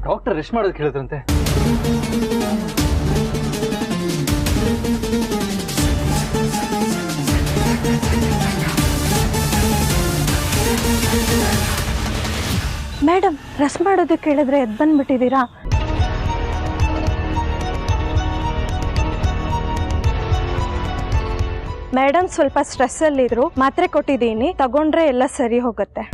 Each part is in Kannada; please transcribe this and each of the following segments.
ಡಾಕ್ಟರ್ ರೆಸ್ಟ್ ಮಾಡೋದಕ್ಕೆ ಹೇಳಿದ್ರಂತೆ. ಮೇಡಮ್, ರೆಸ್ಟ್ ಮಾಡೋದಕ್ಕೆ ಹೇಳಿದ್ರೆ ಎದ್ದು ಬಂದ್ಬಿಟ್ಟಿದ್ದೀರಾ? ಮೇಡಮ್ ಸ್ವಲ್ಪ ಸ್ಟ್ರೆಸ್ಸಲ್ಲಿದ್ರು, ಮಾತ್ರೆ ಕೊಟ್ಟಿದ್ದೀನಿ, ತಗೊಂಡ್ರೆ ಎಲ್ಲ ಸರಿ ಹೋಗುತ್ತೆ.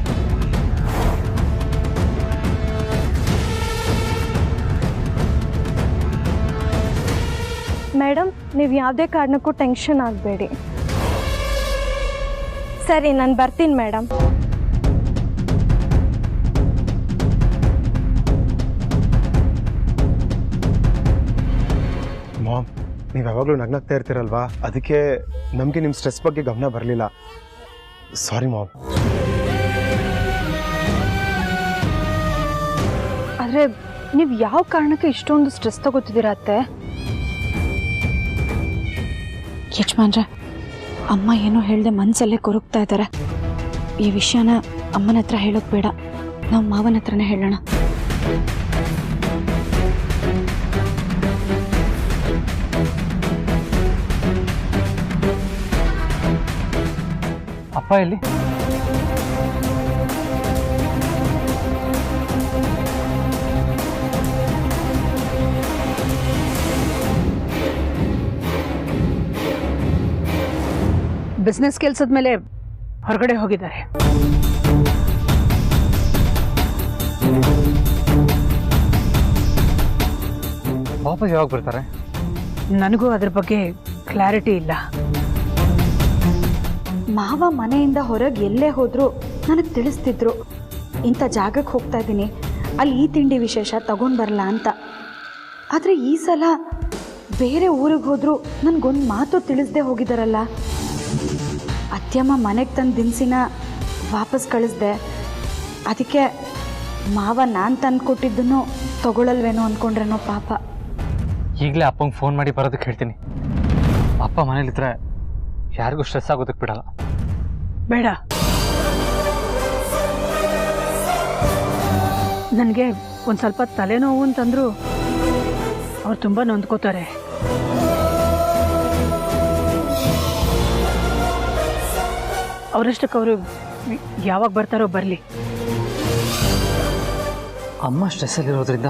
ಮೇಡಮ್, ನೀವು ಯಾವುದೇ ಕಾರಣಕ್ಕೂ ಟೆನ್ಷನ್ ಆಗಬೇಡಿ. ಸರಿ, ನಾನು ಬರ್ತೀನಿ ಮೇಡಮ್. ಮಾಮ್, ನೀವು ಯಾವಾಗಲೂ ನಗ್ನಾಗ್ತಾ ಇರ್ತೀರಲ್ವಾ, ಅದಕ್ಕೆ ನಮಗೆ ನಿಮ್ಮ ಸ್ಟ್ರೆಸ್ ಬಗ್ಗೆ ಗಮನ ಬರಲಿಲ್ಲ. ಸಾರಿ ಮಾಮ್. ಆದರೆ ನೀವು ಯಾವ ಕಾರಣಕ್ಕೆ ಇಷ್ಟೊಂದು ಸ್ಟ್ರೆಸ್ ತಗೋತಿದ್ದೀರಾ ಅತ್ತೆ? ಯಜಮಾನ್ರೆ, ಅಮ್ಮ ಏನೋ ಹೇಳ್ದೆ ಮನಸ್ಸಲ್ಲೇ ಕೊರಗ್ತಾ ಇದ್ದಾರೆ. ಈ ವಿಷಯನ ಅಮ್ಮನ ಹತ್ರ ಹೇಳೋದು ಬೇಡ, ನಾವು ಮಾವನ ಹತ್ರನೇ ಹೇಳೋಣ. ಅಪ್ಪ ಎಲ್ಲಿ? ಬಿಸ್ನೆಸ್ ಕೆಲಸದ ಮೇಲೆ ಹೊರಗಡೆ ಹೋಗಿದ್ದಾರೆ. ವಾಪಸ್ ಯಾವಾಗ ಬರ್ತಾರೆ? ನನಗೂ ಅದ್ರ ಬಗ್ಗೆ ಕ್ಲಾರಿಟಿ ಇಲ್ಲ. ಮಾವ ಮನೆಯಿಂದ ಹೊರಗೆ ಎಲ್ಲೇ ಹೋದರೂ ನನಗೆ ತಿಳಿಸ್ತಿದ್ರು, ಇಂಥ ಜಾಗಕ್ಕೆ ಹೋಗ್ತಾ ಇದ್ದೀನಿ, ಅಲ್ಲಿ ಈ ತಿಂಡಿ ವಿಶೇಷ ತಗೊಂಡು ಬರಲ್ಲ ಅಂತ. ಆದರೆ ಈ ಸಲ ಬೇರೆ ಊರಿಗೆ ಹೋದರೂ ನನಗೊಂದು ಮಾತು ತಿಳಿಸ್ದೆ ಹೋಗಿದ್ದಾರಲ್ಲ. ಅತ್ಯಮ್ಮ ಮನೆಗೆ ತಂದು ದಿನಸಿನ ವಾಪಸ್ ಕಳಿಸ್ದೆ. ಅದಕ್ಕೆ ಮಾವ ನಾನು ತಂದು ಕೊಟ್ಟಿದ್ದನ್ನು ತಗೊಳ್ಳಲ್ವೇನೋ ಅಂದ್ಕೊಂಡ್ರೇನೋ ಪಾಪ. ಈಗಲೇ ಅಪ್ಪಂಗೆ ಫೋನ್ ಮಾಡಿ ಬರೋದಕ್ಕೆ ಹೇಳ್ತೀನಿ. ಅಪ್ಪ ಮನೇಲಿದ್ರೆ ಯಾರಿಗೂ ಸ್ಟ್ರೆಸ್ ಆಗೋದಕ್ಕೆ ಬಿಡಲ್ಲ. ಬೇಡ, ನನಗೆ ಒಂದು ಸ್ವಲ್ಪ ತಲೆನೋವು ಅಂತಂದ್ರು ಅವ್ರು ತುಂಬ ನೊಂದ್ಕೋತಾರೆ. ಅವರಷ್ಟಕ್ಕೆ ಅವರು ಯಾವಾಗ ಬರ್ತಾರೋ ಬರಲಿ. ಅಮ್ಮ ಸ್ಟ್ರೆಸ್ಸಲ್ಲಿರೋದ್ರಿಂದ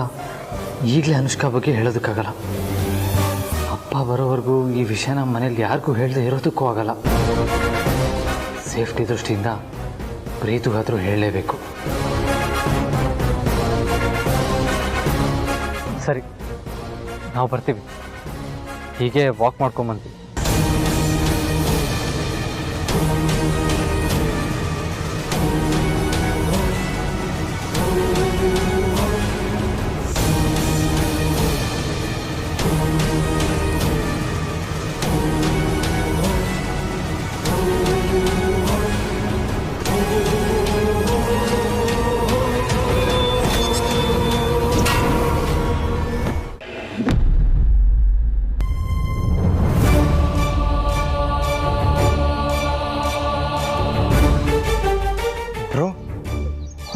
ಈಗಲೇ ಅನುಷ್ಕಾ ಬಗ್ಗೆ ಹೇಳೋದಕ್ಕಾಗಲ್ಲ. ಅಪ್ಪ ಬರೋವರೆಗೂ ಈ ವಿಷಯನ ಮನೇಲಿ ಯಾರಿಗೂ ಹೇಳದೆ ಇರೋದಕ್ಕೂ ಆಗಲ್ಲ. ಸೇಫ್ಟಿ ದೃಷ್ಟಿಯಿಂದ ಪ್ರೀತಿಗಾದರೂ ಹೇಳಲೇಬೇಕು. ಸರಿ, ನಾವು ಬರ್ತೀವಿ. ಹೀಗೆ ವಾಕ್ ಮಾಡ್ಕೊಂಬಂತೀವಿ.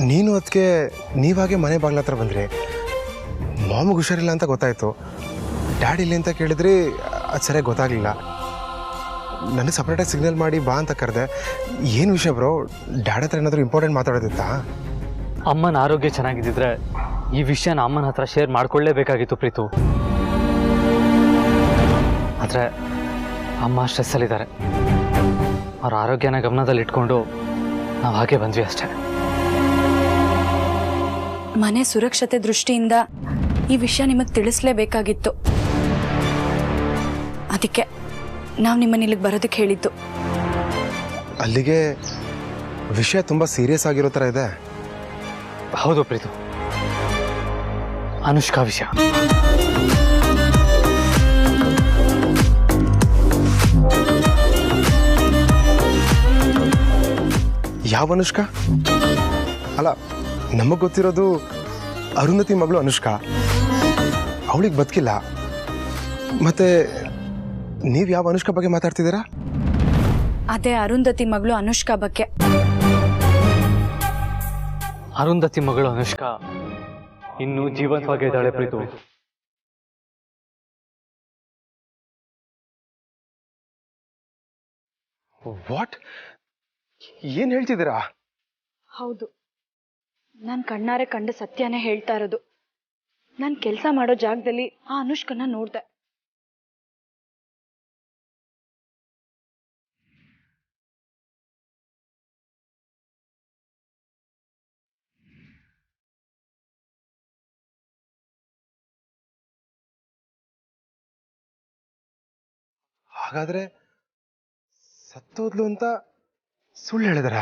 ನೀನು ಅದಕ್ಕೆ ನೀವಾಗೆ ಮನೆ ಬಾಗ್ಲ ಹತ್ರ ಬಂದ್ರಿ. ಮಾಮಿಗೆ ಹುಷಾರಿಲ್ಲ ಅಂತ ಗೊತ್ತಾಯಿತು. ಡ್ಯಾಡಿ ಇಲ್ಲಿ ಅಂತ ಕೇಳಿದ್ರಿ, ಅದು ಸರಿಯಾಗಿ ಗೊತ್ತಾಗಲಿಲ್ಲ. ನನಗೆ ಸಪ್ರೇಟಾಗಿ ಸಿಗ್ನಲ್ ಮಾಡಿ ಬಾ ಅಂತ ಕರೆದೆ. ಏನು ವಿಷಯ ಬ್ರೋ? ಡ್ಯಾಡ್ ಹತ್ರ ಏನಾದರೂ ಇಂಪಾರ್ಟೆಂಟ್ ಮಾತಾಡೋದಿತ್ತಾ? ಅಮ್ಮನ ಆರೋಗ್ಯ ಚೆನ್ನಾಗಿದ್ದಿದ್ರೆ ಈ ವಿಷಯನ ಅಮ್ಮನ ಹತ್ರ ಶೇರ್ ಮಾಡ್ಕೊಳ್ಳೇಬೇಕಾಗಿತ್ತು ಪ್ರೀತು. ಆದರೆ ಅಮ್ಮ ಸ್ಟ್ರೆಸ್ಸಲ್ಲಿದ್ದಾರೆ. ಅವ್ರ ಆರೋಗ್ಯನ ಗಮನದಲ್ಲಿಟ್ಕೊಂಡು ನಾವು ಹಾಗೆ ಬಂದ್ವಿ ಅಷ್ಟೇ. ಮನೆ ಸುರಕ್ಷತೆ ದೃಷ್ಟಿಯಿಂದ ಈ ವಿಷಯ ನಿಮಗೆ ತಿಳಿಸ್ಲೇಬೇಕಾಗಿತ್ತು. ಅದಕ್ಕೆ ನಾವು ನಿಮ್ಮನ್ನ ಇಲ್ಲಿಗೆ ಬರೋದಕ್ಕೆ ಹೇಳಿದ್ದು. ಅಲ್ಲಿಗೆ ವಿಷಯ ತುಂಬ ಸೀರಿಯಸ್ ಆಗಿರೋ ಥರ ಇದೆ. ಹೌದು ಪ್ರೀತು, ಅನುಷ್ಕಾ ವಿಷಯ. ಯಾವ ಅನುಷ್ಕಾ? ಅಲ್ಲ, ನಮಗೆ ಗೊತ್ತಿರೋದು ಅರುಂಧತಿ ಮಗಳು ಅನುಷ್ಕಾ. ಅವಳಿಗೆ ಬದುಕಿಲ್ಲ. ಮತ್ತೆ ನೀವು ಯಾವ ಅನುಷ್ಕಾ ಬಗ್ಗೆ ಮಾತಾಡ್ತಿದ್ದೀರಾ? ಅದೇ ಅರುಂಧತಿ ಮಗಳು ಅನುಷ್ಕಾ ಬಗ್ಗೆ. ಅರುಂಧತಿ ಮಗಳು ಅನುಷ್ಕಾ ಇನ್ನೂ ಜೀವಂತವಾಗಿದ್ದಾಳೆ ಪ್ರೀತು. ವಾಟ್? ಏನು ಹೇಳ್ತಿದ್ದೀರಾ? ಹೌದು, ನಾನು ಕಣ್ಣಾರೆ ಕಂಡ ಸತ್ಯನೇ ಹೇಳ್ತಾ ಇರೋದು. ನಾನು ಕೆಲಸ ಮಾಡೋ ಜಾಗದಲ್ಲಿ ಆ ಅನುಷ್ಕನ ನೋಡ್ದೆ. ಹಾಗಾದ್ರೆ ಸತ್ತೋದ್ಲು ಅಂತ ಸುಳ್ಳು ಹೇಳಿದಾರ?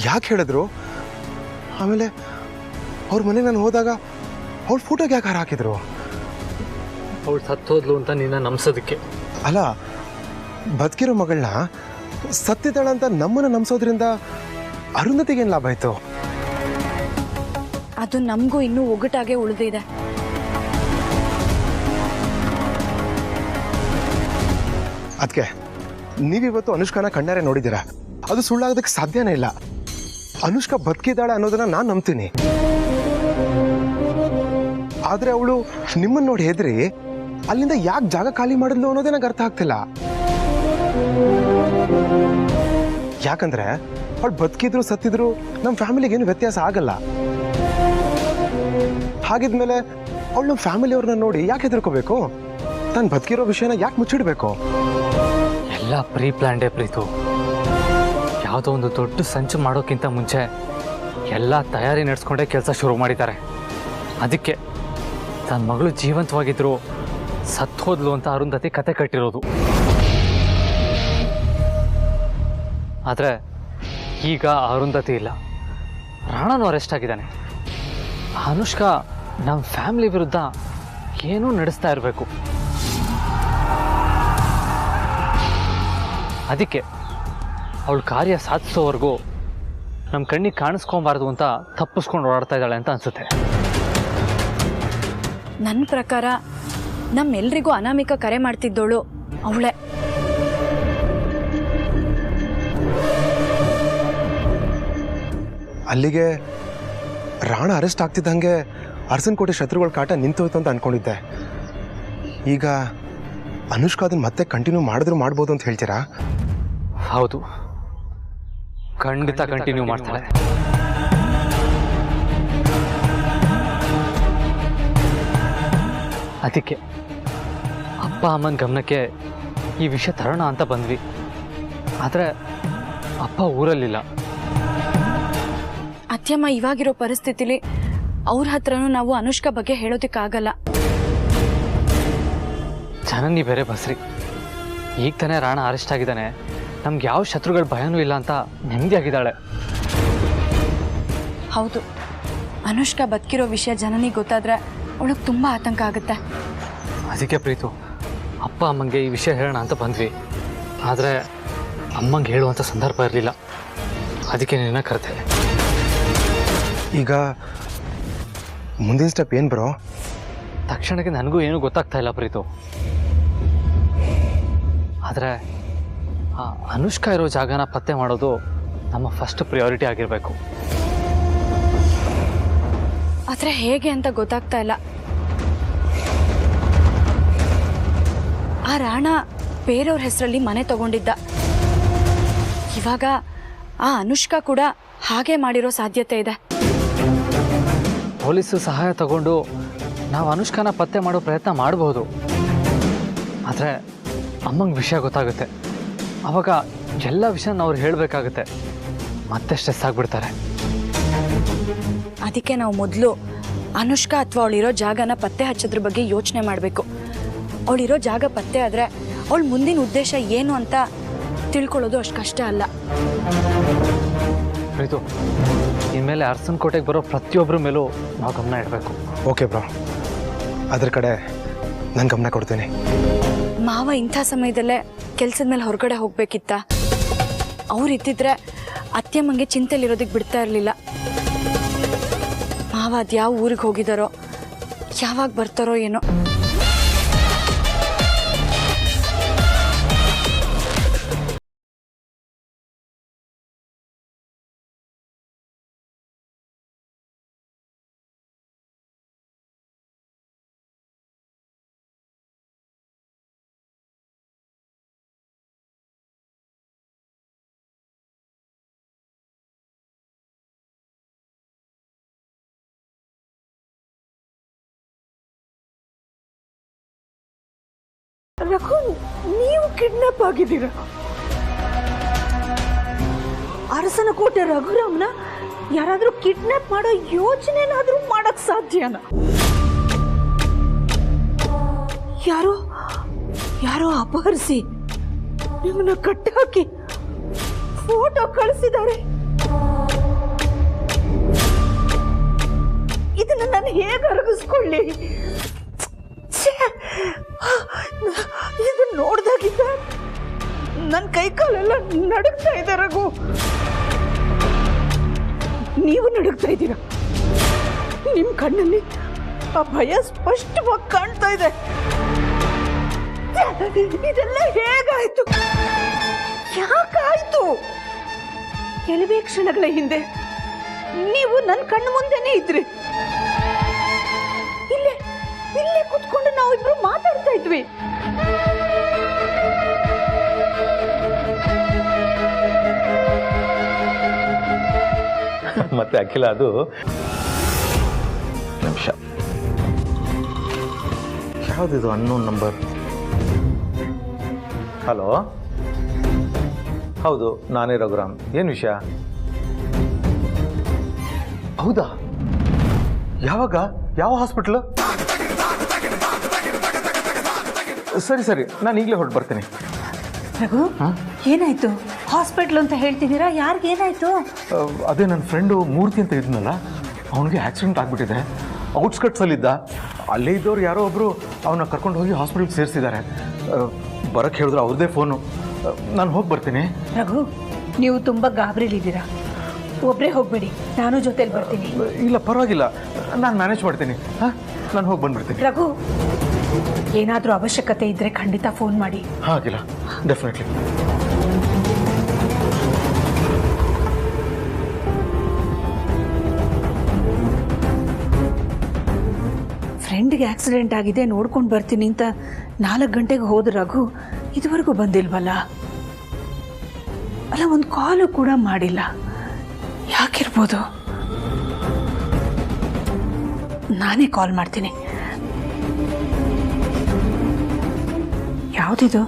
ಯಾಕೆ ಹೇಳಿದ್ರು? ಆಮೇಲೆ ಅವ್ರ ಮನೆಗೆ ನಾನು ಹೋದಾಗ ಅವ್ಳ ಫೋಟೋಗೆ ಯಾಕೆ ಹಾರ ಹಾಕಿದ್ರು? ಅವಳು ಸತ್ತೋದ್ಲು ಅಂತ ನಿನ್ನ ನಂಬಿಸೋದಕ್ಕೆ. ಅಲ್ಲ, ಬದುಕಿರೋ ಮಗಳನ್ನ ಸತ್ತಿದ್ದಾಳಂತ ನಮ್ಮನ್ನ ನಂಬಿಸೋದ್ರಿಂದ ಅರುಂಧತಿಗೇನು ಲಾಭ ಆಯ್ತು? ಅದು ನಮಗೂ ಇನ್ನೂ ಒಗಟಾಗೆ ಉಳಿದಿದೆ. ಅದಕ್ಕೆ ನೀವಿವತ್ತು ಅನುಷ್ಕಾನ ಕಣ್ಣಾರೆ ನೋಡಿದ್ದೀರಾ, ಅದು ಸುಳ್ಳಾಗೋದಕ್ಕೆ ಸಾಧ್ಯನೇ ಇಲ್ಲ. ಅನುಷ್ಕಾ ಬದುಕಿದ್ದಾಳೆ ಅನ್ನೋದನ್ನ ನಾನು ನಂಬ್ತೀನಿ. ಆದ್ರೆ ಅವಳು ನಿಮ್ಮನ್ನ ನೋಡಿ ಹೆದ್ರಿ ಅಲ್ಲಿಂದ ಯಾಕೆ ಜಾಗ ಖಾಲಿ ಮಾಡಿದ್ಲು ಅನ್ನೋದೇ ನಂಗೆ ಅರ್ಥ ಆಗ್ತಿಲ್ಲ. ಯಾಕಂದ್ರೆ ಅವಳು ಬದುಕಿದ್ರು ಸತ್ತಿದ್ರು ನಮ್ಮ ಫ್ಯಾಮಿಲಿಗೆ ಏನು ವ್ಯತ್ಯಾಸ ಆಗಲ್ಲ. ಹಾಗಿದ್ಮೇಲೆ ಅವಳು ನಮ್ಮ ಫ್ಯಾಮಿಲಿಯವ್ರನ್ನ ನೋಡಿ ಯಾಕೆ ಹೆದರ್ಕೋಬೇಕು? ತಾನು ಬದುಕಿರೋ ವಿಷಯನ ಯಾಕೆ ಮುಚ್ಚಿಡ್ಬೇಕು? ಎಲ್ಲ ಪ್ರೀ ಪ್ಲಾನ್ಡೇ ಪ್ರೀತು. ಯಾವುದೋ ಒಂದು ದೊಡ್ಡ ಸಂಚು ಮಾಡೋಕ್ಕಿಂತ ಮುಂಚೆ ಎಲ್ಲ ತಯಾರಿ ನಡೆಸ್ಕೊಂಡೇ ಕೆಲಸ ಶುರು ಮಾಡಿದ್ದಾರೆ. ಅದಕ್ಕೆ ತನ್ನ ಮಗಳು ಜೀವಂತವಾಗಿದ್ರು ಸತ್ತು ಹೋದ್ಲು ಅಂತ ಅರುಂಧತಿ ಕತೆ ಕಟ್ಟಿರೋದು. ಆದರೆ ಈಗ ಅರುಂಧತಿ ಇಲ್ಲ, ರಾಣನು ಅರೆಸ್ಟ್ ಆಗಿದ್ದಾನೆ. ಅನುಷ್ಕಾ ನಮ್ಮ ಫ್ಯಾಮಿಲಿ ವಿರುದ್ಧ ಏನೂ ನಡೆಸ್ತಾ ಇರಬೇಕು. ಅದಕ್ಕೆ ಅವಳು ಕಾರ್ಯ ಸಾಧಿಸೋವರೆಗೂ ನಮ್ಮ ಕಣ್ಣಿಗೆ ಕಾಣಿಸ್ಕೊಬಾರ್ದು ಅಂತ ತಪ್ಪಿಸ್ಕೊಂಡು ಓಡಾಡ್ತಾ ಇದ್ದಾಳೆ ಅಂತ ಅನ್ಸುತ್ತೆ. ನನ್ನ ಪ್ರಕಾರ ನಮ್ಮೆಲ್ರಿಗೂ ಅನಾಮಿಕ ಕರೆ ಮಾಡ್ತಿದ್ದೋಳು ಅವಳೇ. ಅಲ್ಲಿಗೆ ರಾಣ ಅರೆಸ್ಟ್ ಆಗ್ತಿದ್ದಂಗೆ ಅರಸನಕೋಟೆ ಶತ್ರುಗಳ ಕಾಟ ನಿಂತೋಯ್ತು ಅಂತ ಅನ್ಕೊಂಡಿದ್ದೆ. ಈಗ ಅನುಷ್ಕಾ ಅದನ್ನ ಮತ್ತೆ ಕಂಟಿನ್ಯೂ ಮಾಡಿದ್ರು ಮಾಡ್ಬೋದು ಅಂತ ಹೇಳ್ತೀರಾ? ಹೌದು, ಖಂಡಿತ ಕಂಟಿನ್ಯೂ ಮಾಡ್ತಾಳೆ. ಅದಕ್ಕೆ ಅಪ್ಪ ಅಮ್ಮನ ಗಮನಕ್ಕೆ ಈ ವಿಷಯ ತರೋಣ ಅಂತ ಬಂದ್ವಿ. ಆದರೆ ಅಪ್ಪ ಊರಲ್ಲಿಲ್ಲ. ಅತ್ಯಮ್ಮ ಇವಾಗಿರೋ ಪರಿಸ್ಥಿತಿಲಿ ಅವ್ರ ಹತ್ರನೂ ನಾವು ಅನುಷ್ಕಾ ಬಗ್ಗೆ ಹೇಳೋದಕ್ಕಾಗಲ್ಲ. ಜನನಿ ಬೇರೆ ಬಸ್ರಿ. ಈಗ ತಾನೇ ರಾಣ ಅರೆಸ್ಟ್ ಆಗಿದ್ದಾನೆ, ನಮ್ಗೆ ಯಾವ ಶತ್ರುಗಳ ಭಯನೂ ಇಲ್ಲ ಅಂತ ನೆಮ್ಮದಿಯಾಗಿದ್ದಾಳೆ. ಹೌದು, ಅನುಷ್ಕಾ ಬದುಕಿರೋ ವಿಷಯ ಜನನಿಗೆ ಗೊತ್ತಾದ್ರೆ ಅವಳಿಗೆ ತುಂಬ ಆತಂಕ ಆಗುತ್ತೆ. ಅದಕ್ಕೆ ಪ್ರೀತು ಅಪ್ಪ ಅಮ್ಮಂಗೆ ಈ ವಿಷಯ ಹೇಳೋಣ ಅಂತ ಬಂದ್ವಿ. ಆದರೆ ಅಮ್ಮಂಗೆ ಹೇಳುವಂಥ ಸಂದರ್ಭ ಇರಲಿಲ್ಲ. ಅದಕ್ಕೆ ನಿನ್ನ ಕರೆದೆ. ಈಗ ಮುಂದಿನ ಸ್ಟೆಪ್ ಏನು ಬ್ರೋ? ತಕ್ಷಣಕ್ಕೆ ನನಗೂ ಏನೂ ಗೊತ್ತಾಗ್ತಾ ಇಲ್ಲ ಪ್ರೀತು. ಆದರೆ ಆ ಅನುಷ್ಕಾ ಇರೋ ಜಾಗನ ಪತ್ತೆ ಮಾಡೋದು ನಮ್ಮ ಫಸ್ಟ್ ಪ್ರಿಯಾರಿಟಿ ಆಗಿರಬೇಕು. ಆದರೆ ಹೇಗೆ ಅಂತ ಗೊತ್ತಾಗ್ತಾ ಇಲ್ಲ. ಆ ರಾಣ ಬೇರೆಯವ್ರ ಹೆಸರಲ್ಲಿ ಮನೆ ತಗೊಂಡಿದ್ದ. ಇವಾಗ ಆ ಅನುಷ್ಕಾ ಕೂಡ ಹಾಗೆ ಮಾಡಿರೋ ಸಾಧ್ಯತೆ ಇದೆ. ಪೊಲೀಸು ಸಹಾಯ ತಗೊಂಡು ನಾವು ಅನುಷ್ಕಾನ ಪತ್ತೆ ಮಾಡೋ ಪ್ರಯತ್ನ ಮಾಡಬಹುದು. ಆದರೆ ಅಮ್ಮಂಗೆ ವಿಷಯ ಗೊತ್ತಾಗುತ್ತೆ. ಆವಾಗ ಎಲ್ಲ ವಿಷಯನ ಅವ್ರು ಹೇಳಬೇಕಾಗುತ್ತೆ. ಮತ್ತೆ ಸ್ಟ್ರೆಸ್ ಆಗಿಬಿಡ್ತಾರೆ. ಅದಕ್ಕೆ ನಾವು ಮೊದಲು ಅನುಷ್ಕಾ ಅಥವಾ ಅವಳಿರೋ ಜಾಗನ ಪತ್ತೆ ಹಚ್ಚೋದ್ರ ಬಗ್ಗೆ ಯೋಚನೆ ಮಾಡಬೇಕು. ಅವಳಿರೋ ಜಾಗ ಪತ್ತೆ ಆದರೆ ಅವಳ ಮುಂದಿನ ಉದ್ದೇಶ ಏನು ಅಂತ ತಿಳ್ಕೊಳ್ಳೋದು ಅಷ್ಟು ಕಷ್ಟ ಅಲ್ಲ. ಪ್ರೀತು, ಇನ್ಮೇಲೆ ಅರಸನಕೋಟೆಗೆ ಬರೋ ಪ್ರತಿಯೊಬ್ಬರ ಮೇಲೂ ನಾವು ಗಮನ ಇಡಬೇಕು. ಓಕೆ ಬ್ರೋ, ಅದ್ರ ಕಡೆ ನಾನು ಗಮನ ಕೊಡ್ತೀನಿ. ಮಾವ ಇಂಥ ಸಮಯದಲ್ಲೇ ಕೆಲಸದ ಮೇಲೆ ಹೊರಗಡೆ ಹೋಗ್ಬೇಕಿತ್ತ? ಅವ್ರು ಇದ್ದಿದ್ರೆ ಅತ್ತೆಮ್ಮಂಗೆ ಚಿಂತೆಲಿರೋದಕ್ಕೆ ಬಿಡ್ತಾ ಇರಲಿಲ್ಲ. ಮಾವ ಅದ್ಯಾವ ಊರಿಗೆ ಹೋಗಿದಾರೋ, ಯಾವಾಗ ಬರ್ತಾರೋ ಏನೋ. ರಘು, ನೀವು ಕಿಡ್ನಾಪ್ ಆಗಿದ್ದೀರ? ಅರಸನಕೋಟೆ ರಘುರಾಮ್ನ ಯಾರಾದ್ರೂ ಕಿಡ್ನಾಪ್ ಮಾಡೋ ಯೋಚನೆನಾದ್ರೂ ಮಾಡಕ್ ಸಾಧ್ಯನಾ? ಯಾರೋ ಅಪಹರಿಸಿ ನಿಮ್ಮನ್ನ ಕಟ್ಟಾಕಿ ಫೋಟೋ ಕಳಿಸಿದ್ದಾರೆ. ಇದನ್ನ ನಾನು ಹೇಗೆ ಅರಗಿಸ್ಕೊಳ್ಳಿ? ಇದನ್ನ ನೋಡ್ದಾಗಿದ್ದ ನನ್ನ ಕೈಕಾಲೆಲ್ಲ ನಡುಗ್ತಾ ಇದೆ. ರಘು, ನೀವು ನಡುಗ್ತಾ ಇದ್ದೀರಾ. ನಿಮ್ ಕಣ್ಣಲ್ಲಿ ಆ ಭಯ ಸ್ಪಷ್ಟವಾಗಿ ಕಾಣ್ತಾ ಇದೆ. ಇದೆಲ್ಲ ಹೇಗಾಯ್ತು? ಯಾಕಾಯ್ತು? ಕೆಲವೇ ಕ್ಷಣಗಳ ಹಿಂದೆ ನೀವು ನನ್ನ ಕಣ್ಣು ಮುಂದೆನೇ ಇದ್ರಿ. ಇಲ್ಲೇ ಕುತ್ಕೊಂಡು ನಾವಿಬ್ರು ಮಾತಾಡ್ತಾ ಇದ್ವಿ. ಮತ್ತೆ ಅಖಿಲ, ಅದು ನಿಮಿಷ, ಯಾವುದಿದು ಅನ್ನೋನ್ ನಂಬರ್? ಹಲೋ, ಹೌದು, ನಾನೇ ರಘುರಾಮ್. ಏನು ವಿಷಯ? ಹೌದಾ? ಯಾವಾಗ? ಯಾವ ಹಾಸ್ಪಿಟ್ಲು? ಸರಿ, ನಾನು ಈಗಲೇ ಹೊರಟು ಬರ್ತೀನಿ. ರಘು, ಏನಾಯ್ತು? ಹಾಸ್ಪಿಟ್ಲ್ ಅಂತ ಹೇಳ್ತಿದ್ದೀರಾ, ಯಾರಿಗೇನಾಯ್ತು? ಅದೇ ನನ್ನ ಫ್ರೆಂಡು ಮೂರ್ತಿ ಅಂತ ಇದ್ನಲ್ಲ, ಅವನಿಗೆ ಆಕ್ಸಿಡೆಂಟ್ ಆಗಿಬಿಟ್ಟಿದೆ. ಔಟ್ಸ್ಕಟ್ಸಲ್ಲಿದ್ದ. ಅಲ್ಲೇ ಇದ್ದವ್ರು ಯಾರೋ ಒಬ್ಬರು ಅವನ್ನ ಕರ್ಕೊಂಡು ಹೋಗಿ ಹಾಸ್ಪಿಟ್ಲಿಗೆ ಸೇರಿಸಿದ್ದಾರೆ. ಬರೋಕ್ಕೆ ಹೇಳಿದ್ರು, ಅವ್ರದ್ದೇ ಫೋನು. ನಾನು ಹೋಗಿ ಬರ್ತೀನಿ. ರಘು, ನೀವು ತುಂಬ ಗಾಬರಿಲಿದ್ದೀರಾ. ಒಬ್ಬರೇ ಹೋಗಬೇಡಿ, ನಾನು ಜೊತೆಲಿ ಬರ್ತೀನಿ. ಇಲ್ಲ, ಪರವಾಗಿಲ್ಲ, ನಾನು ಮ್ಯಾನೇಜ್ ಮಾಡ್ತೀನಿ. ಹಾಂ, ನಾನು ಹೋಗಿ ಬಂದ್ಬಿಡ್ತೀನಿ. ರಘು, ಏನಾದರೂ ಅವಶ್ಯಕತೆ ಇದ್ದರೆ ಖಂಡಿತ ಫೋನ್ ಮಾಡಿ. ಹಾಗಿಲ್ಲ, ಡೆಫಿನೆಟ್ಲಿ. ಫ್ರೆಂಡ್ಗೆ ಆಕ್ಸಿಡೆಂಟ್ ಆಗಿದೆ, ನೋಡ್ಕೊಂಡು ಬರ್ತೀನಿ ಅಂತ 4 ಗಂಟೆಗೆ ಹೋದ ರಘು ಇದುವರೆಗೂ ಬಂದಿಲ್ವಲ್ಲ? ಅಲ್ಲ, ಒಂದು ಕಾಲು ಕೂಡ ಮಾಡಿಲ್ಲ. ಯಾಕಿರ್ಬೋದು? ನಾನೇ ಕಾಲ್ ಮಾಡ್ತೀನಿ. ಯಾವುದಿದು?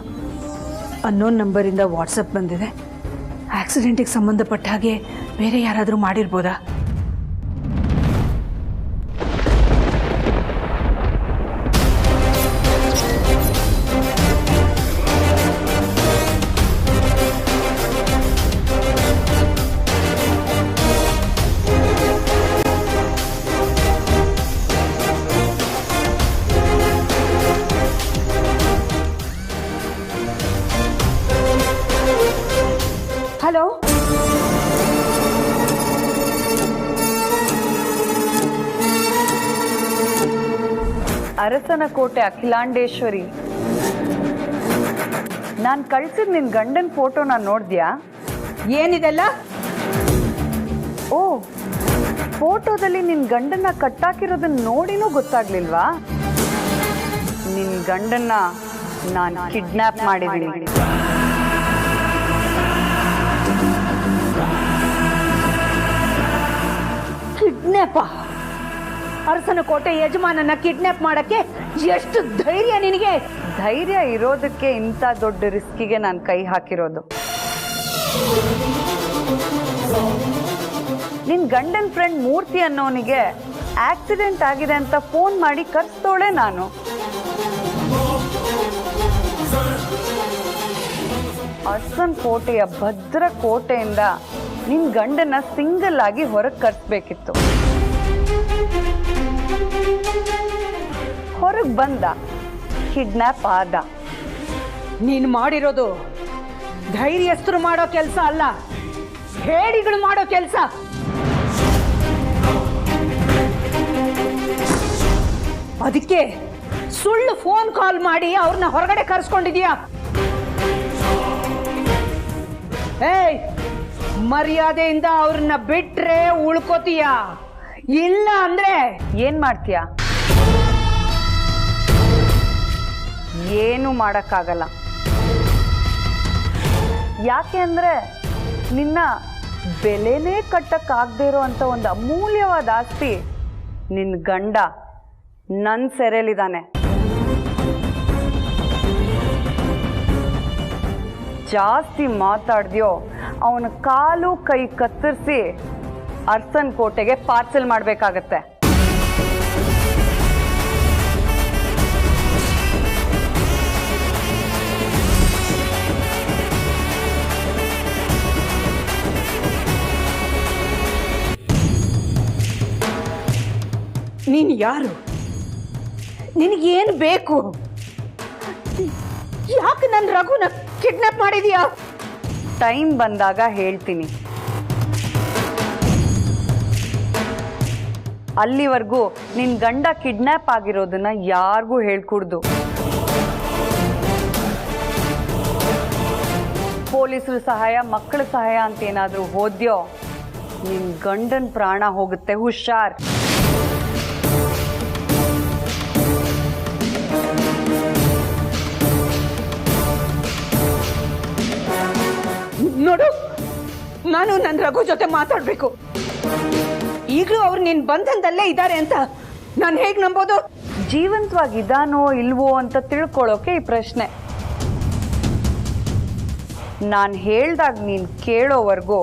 ಅನ್ನೋನ್ ನಂಬರಿಂದ ವಾಟ್ಸಪ್ ಬಂದಿದೆ. ಆಕ್ಸಿಡೆಂಟಿಗೆ ಸಂಬಂಧಪಟ್ಟ ಹಾಗೆ ಬೇರೆ ಯಾರಾದರೂ ಮಾಡಿರ್ಬೋದಾ? ಹಲೋ, ಅರಸನಕೋಟೆ ಅಖಿಲಾಂಡೇಶ್ವರಿ, ನಾನು ಕಳ್ಸಿದ ನಿನ್ನ ಗಂಡನ ಫೋಟೋನ ನೋಡಿದ್ಯಾ? ಏನಿದೆಲ್ಲ? ಓ, ಫೋಟೋದಲ್ಲಿ ನಿನ್ನ ಗಂಡನ್ನ ಕಟ್ಟಾಕಿರೋದನ್ನ ನೋಡಿನೂ ಗೊತ್ತಾಗ್ಲಿಲ್ವಾ? ನಿನ್ನ ಗಂಡನ್ನ ನಾನು ಕಿಡ್ನಾಪ್ ಮಾಡಿದ್ದೀನಿ. ಕಿಡ್ನಾಪ? ಅರಸನಕೋಟೆ ಯಜಮಾನನ ಕಿಡ್ನಾಪ್ ಮಾಡಕ್ಕೆ ಎಷ್ಟು ಧೈರ್ಯ ನಿನಗೆ? ಧೈರ್ಯ ಇರೋದಕ್ಕೆ ಇಂಥ ದೊಡ್ಡ ರಿಸ್ಕಿಗೆ ನಾನು ಕೈ ಹಾಕಿರೋದು. ನಿನ್ನ ಗಂಡನ ಫ್ರೆಂಡ್ ಮೂರ್ತಿ ಅನ್ನೋನಿಗೆ ಆಕ್ಸಿಡೆಂಟ್ ಆಗಿದೆ ಅಂತ ಫೋನ್ ಮಾಡಿ ಕರ್ಸ್ತೋಳೆ ನಾನು. ಅರಸನಕೋಟೆಯ ಭದ್ರ ಕೋಟೆಯಿಂದ ನಿನ್ನ ಗಂಡನ ಸಿಂಗಲ್ ಆಗಿ ಹೊರಗೆ ಕರ್ಸ್ಬೇಕಿತ್ತು. ಹೊರಗೆ ಬಂದ, ಕಿಡ್ನಾಪ್ ಆದ. ನೀನು ಮಾಡಿರೋದು ಧೈರ್ಯಸ್ಥರು ಮಾಡೋ ಕೆಲಸ ಅಲ್ಲ, ಹೇಡಿಗಳು ಮಾಡೋ ಕೆಲಸ. ಅದಕ್ಕೆ ಸುಳ್ಳು ಫೋನ್ ಕಾಲ್ ಮಾಡಿ ಅವ್ರನ್ನ ಹೊರಗಡೆ ಕರ್ಸ್ಕೊಂಡಿದ್ಯಾ? ಏಯ್, ಮರ್ಯಾದೆಯಿಂದ ಅವ್ರನ್ನ ಬಿಟ್ರೆ ಉಳ್ಕೋತೀಯ, ಇಲ್ಲ ಅಂದ್ರೆ ಏನ್ ಮಾಡ್ತೀಯ? ಏನು ಮಾಡಕ್ಕಾಗಲ್ಲ. ಯಾಕೆ ಅಂದ್ರೆ ನಿನ್ನ ಬೆಲೆನೇ ಕಟ್ಟಕ್ಕಾಗದೇ ಇರೋಂಥ ಒಂದು ಅಮೂಲ್ಯವಾದ ಆಸ್ತಿ ನಿನ್ನ ಗಂಡ ನನ್ನ ಸೆರೆಯಲ್ಲಿದ್ದಾನೆ. ಜಾಸ್ತಿ ಮಾತಾಡ್ದ್ಯೋ ಅವನ ಕಾಲು ಕೈ ಕತ್ತರಿಸಿ ಅರ್ಸನ್ ಕೋಟೆಗೆ ಪಾರ್ಸೆಲ್ ಮಾಡಬೇಕಾಗತ್ತೆ. ನೀನು ಯಾರು? ನಿನಗೇನು ಬೇಕು? ಯಾಕೆ ನನ್ನ ರಘುನ ಕಿಡ್ನಾಪ್ ಮಾಡಿದ್ಯಾ? ಟೈಮ್ ಬಂದಾಗ ಹೇಳ್ತೀನಿ. ಅಲ್ಲಿವರೆಗೂ ನಿನ್ ಗಂಡ ಕಿಡ್ನಾಪ್ ಆಗಿರೋದನ್ನ ಯಾರಿಗೂ ಹೇಳ್ಕೊಡ್ದು. ಪೊಲೀಸರ ಸಹಾಯ, ಮಕ್ಕಳ ಸಹಾಯ ಅಂತ ಏನಾದರೂ ಹೋದ್ಯೋ ನಿನ್ ಗಂಡನ ಪ್ರಾಣ ಹೋಗುತ್ತೆ. ಹುಷಾರ್. ನೋಡು, ನಾನು ನನ್ನ ರಘು ಜೊತೆ ಮಾತಾಡ್ಬೇಕು. ಈಗಲೂ ಅವ್ರು ನಿನ್ ಬಂಧನದಲ್ಲೇ ಇದ್ದಾರೆ ಅಂತ ನಾನು ಹೇಗೆ ನಂಬೋದು? ಜೀವಂತವಾಗಿದ್ದಾನೋ ಇಲ್ವೋ ಅಂತ ತಿಳ್ಕೊಳ್ಳೋಕೆ ಈ ಪ್ರಶ್ನೆ. ನಾನು ಹೇಳ್ದಾಗ ನೀನು ಕೇಳೋವರೆಗೂ,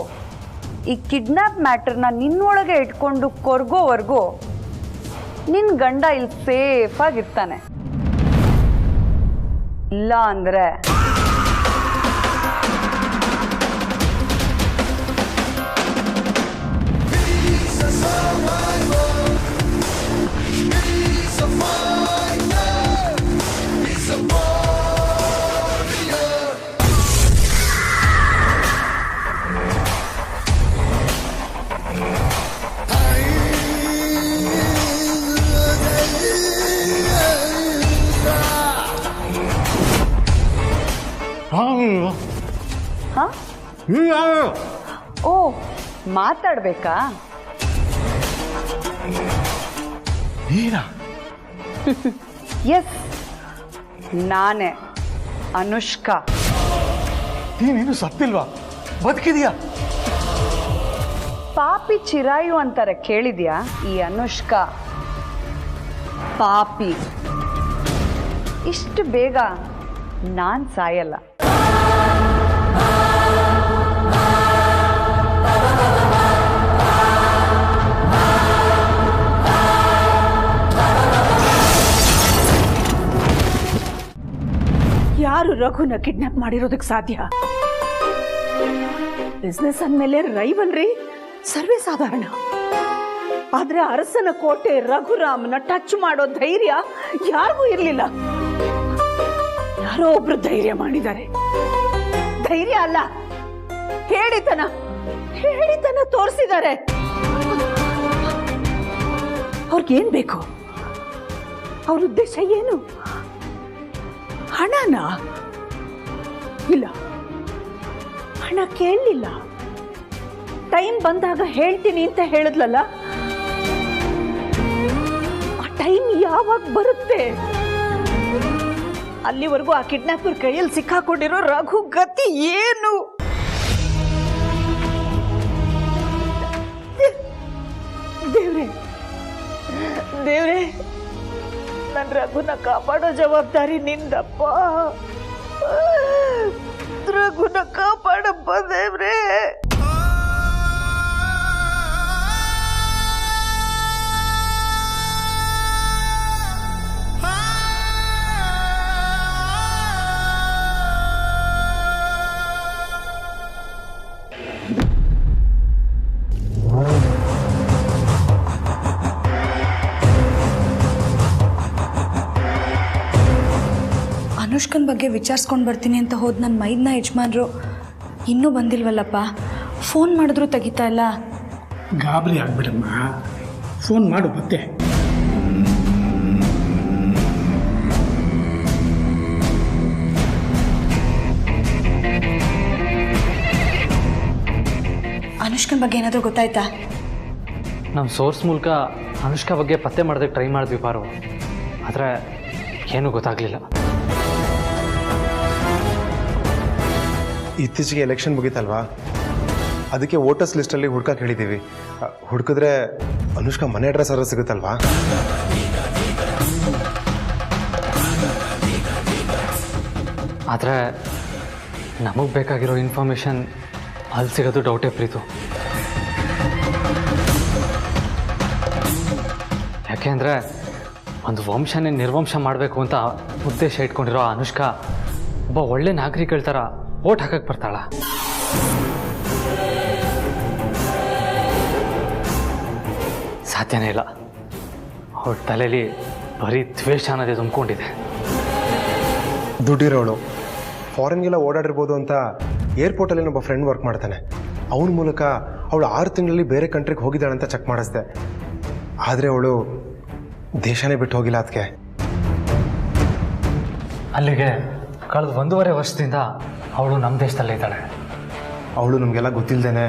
ಈ ಕಿಡ್ನಾಪ್ ಮ್ಯಾಟರ್ನ ನಿನ್ನೊಳಗೆ ಇಟ್ಕೊಂಡು ಕೊರ್ಗೋವರೆಗೂ ನಿನ್ನ ಗಂಡ ಇಲ್ಲಿ ಸೇಫ್ ಆಗಿರ್ತಾನೆ. ಇಲ್ಲ ಅಂದರೆ ಓ, ಮಾತಾಡ್ಬೇಕಾ? ಎಸ್, ನಾನೇ ಅನುಷ್ಕಾ. ನೀನೇನು ಸತ್ತಿಲ್ವಾ? ಬದುಕಿದೀಯಾ? ಪಾಪಿ ಚಿರಾಯು ಅಂತಾರೆ, ಕೇಳಿದ್ಯಾ? ಈ ಅನುಷ್ಕಾ ಪಾಪಿ. ಇಷ್ಟು ಬೇಗ ನಾನ್ ಸಾಯಲ್ಲ. ಯಾರು ರಘುನ ಕಿಡ್ನಾಪ್ ಮಾಡಿರೋದಕ್ಕೆ ಸಾಧ್ಯ? ಬಿಸ್ನೆಸ್ ಅಂದಮೇಲೆ ರೈವಲ್ರಿ ಸರ್ವೇ ಸಾಧಾರಣ. ಆದ್ರೆ ಅರಸನ ಕೋಟೆ ರಘುರಾಮನ ಟಚ್ ಮಾಡೋ ಧೈರ್ಯ ಯಾರಿಗೂ ಇರಲಿಲ್ಲ. ಯಾರೋ ಒಬ್ರು ಧೈರ್ಯ ಮಾಡಿದ್ದಾರೆ. ಧೈರ್ಯ ಅಲ್ಲ, ಹೇಳಿತನ ತೋರಿಸಿದ್ದಾರೆ. ಅವ್ರಿಗೇನ್ ಬೇಕು? ಅವ್ರ ಉದ್ದೇಶ ಏನು? ಹಣನಾ? ಇಲ್ಲ, ಹಣ ಕೇಳಲಿಲ್ಲ. ಟೈಮ್ ಬಂದಾಗ ಹೇಳ್ತೀನಿ ಅಂತ ಹೇಳಿದ್ಲಲ್ಲ, ಆ ಟೈಮ್ ಯಾವಾಗ ಬರುತ್ತೆ? ಅಲ್ಲಿವರೆಗೂ ಆ ಕಿಡ್ನಾಪರ್ ಕೈಯಲ್ಲಿ ಸಿಕ್ಕಾಕೊಂಡಿರೋ ರಘು ಗತಿ ಏನು? ದೇವ್ರೆ, ನನ್ನ ರಘುನ ಕಾಪಾಡೋ ಜವಾಬ್ದಾರಿ ನಿಂದಪ್ಪ. ರಘುನ ಕಾಪಾಡಪ್ಪ ದೇವ್ರೆ. ಅನುಷ್ಕನ್ ಬಗ್ಗೆ ವಿಚಾರಿಸ್ಕೊಂಡು ಬರ್ತೀನಿ ಅಂತ ಹೋದ್ ನನ್ನ ಮೈದ್ನ ಯಜಮಾನ್ರು ಇನ್ನೂ ಬಂದಿಲ್ವಲ್ಲಪ್ಪ. ಫೋನ್ ಮಾಡಿದ್ರು ತೆಗಿತಾ ಇಲ್ಲ. ಗಾಬರಿ ಆಗ್ಬಿಡಮ್ಮ, ಫೋನ್ ಮಾಡು ಮತ್ತೆ. ಅನುಷ್ಕನ್ ಬಗ್ಗೆ ಏನಾದರೂ ಗೊತ್ತಾಯ್ತಾ? ನಮ್ಮ ಸೋರ್ಸ್ ಮೂಲಕ ಅನುಷ್ಕಾ ಬಗ್ಗೆ ಪತ್ತೆ ಮಾಡೋದಕ್ಕೆ ಟ್ರೈ ಮಾಡಿದ್ವಿ ಪಾರು, ಆದರೆ ಏನೂ ಗೊತ್ತಾಗಲಿಲ್ಲ. ಇತ್ತೀಚೆಗೆ ಎಲೆಕ್ಷನ್ ಮುಗೀತಲ್ವಾ, ಅದಕ್ಕೆ ವೋಟರ್ಸ್ ಲಿಸ್ಟಲ್ಲಿ ಹುಡ್ಕಕ್ಕೆ ಹೇಳಿದ್ದೀವಿ. ಹುಡುಕಿದ್ರೆ ಅನುಷ್ಕಾ ಮನೆ ಅಡ್ರೆಸ್ ಆದ್ರೂ ಸಿಗುತ್ತಲ್ವಾ? ಆದರೆ ನಮಗೆ ಬೇಕಾಗಿರೋ ಇನ್ಫಾರ್ಮೇಷನ್ ಅಲ್ಲಿ ಸಿಗೋದು ಡೌಟೇ ಪ್ರೀತು. ಯಾಕೆಂದರೆ ಒಂದು ವಂಶನೇ ನಿರ್ವಂಶ ಮಾಡಬೇಕು ಅಂತ ಉದ್ದೇಶ ಇಟ್ಕೊಂಡಿರೋ ಅನುಷ್ಕಾ ಒಬ್ಬ ಒಳ್ಳೆ ನಾಗರಿಕಳ ಥರ ಓಟ್ ಹಾಕಕ್ಕೆ ಬರ್ತಾಳ. ಸಾಧ್ಯನೇ ಇಲ್ಲ. ಅವ್ರ ತಲೆಯಲ್ಲಿ ಬರೀ ದ್ವೇಷ ಅನ್ನೋದೇ ತುಂಬಿಕೊಂಡಿದೆ. ದುಡ್ಡಿರೋಳು ಫಾರಿನ್ಗೆಲ್ಲ ಓಡಾಡಿರ್ಬೋದು ಅಂತ ಏರ್ಪೋರ್ಟಲ್ಲಿ ಒಬ್ಬ ಫ್ರೆಂಡ್ ವರ್ಕ್ ಮಾಡ್ತಾನೆ. ಅವನ ಮೂಲಕ ಅವಳು 6 ತಿಂಗಳಲ್ಲಿ ಬೇರೆ ಕಂಟ್ರಿಗೆ ಹೋಗಿದ್ದಾಳೆ ಅಂತ ಚೆಕ್ ಮಾಡಿಸ್ದೆ. ಆದರೆ ಅವಳು ದೇಶನೇ ಬಿಟ್ಟು ಹೋಗಿಲ್ಲ. ಅದಕ್ಕೆ ಅಲ್ಲಿಗೆ ಕಳೆದ 1.5 ವರ್ಷದಿಂದ ಅವಳು ನಮ್ಮ ದೇಶದಲ್ಲೇ ಇದ್ದಾಳೆ. ಅವಳು ನಮಗೆಲ್ಲ ಗೊತ್ತಿಲ್ಲದೇನೆ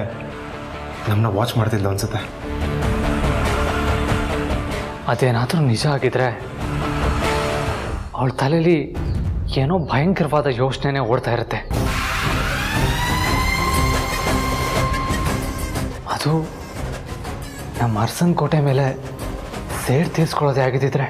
ನಮ್ಮನ್ನ ವಾಚ್ ಮಾಡ್ತಿದ್ಲು ಅನ್ಸುತ್ತೆ. ಅದೇನಾದರೂ ನಿಜ ಆಗಿದ್ರೆ ಅವಳ ತಲೆಯಲ್ಲಿ ಏನೋ ಭಯಂಕರವಾದ ಯೋಚನೆನೇ ಓಡ್ತಾ ಇರುತ್ತೆ. ಅದು ನಮ್ಮ ಅರಸನ್ ಕೋಟೆ ಮೇಲೆ ಸೇಡ್ ತೀರಿಸ್ಕೊಳ್ಳೋದೇ ಆಗಿದ್ದಿದ್ರೆ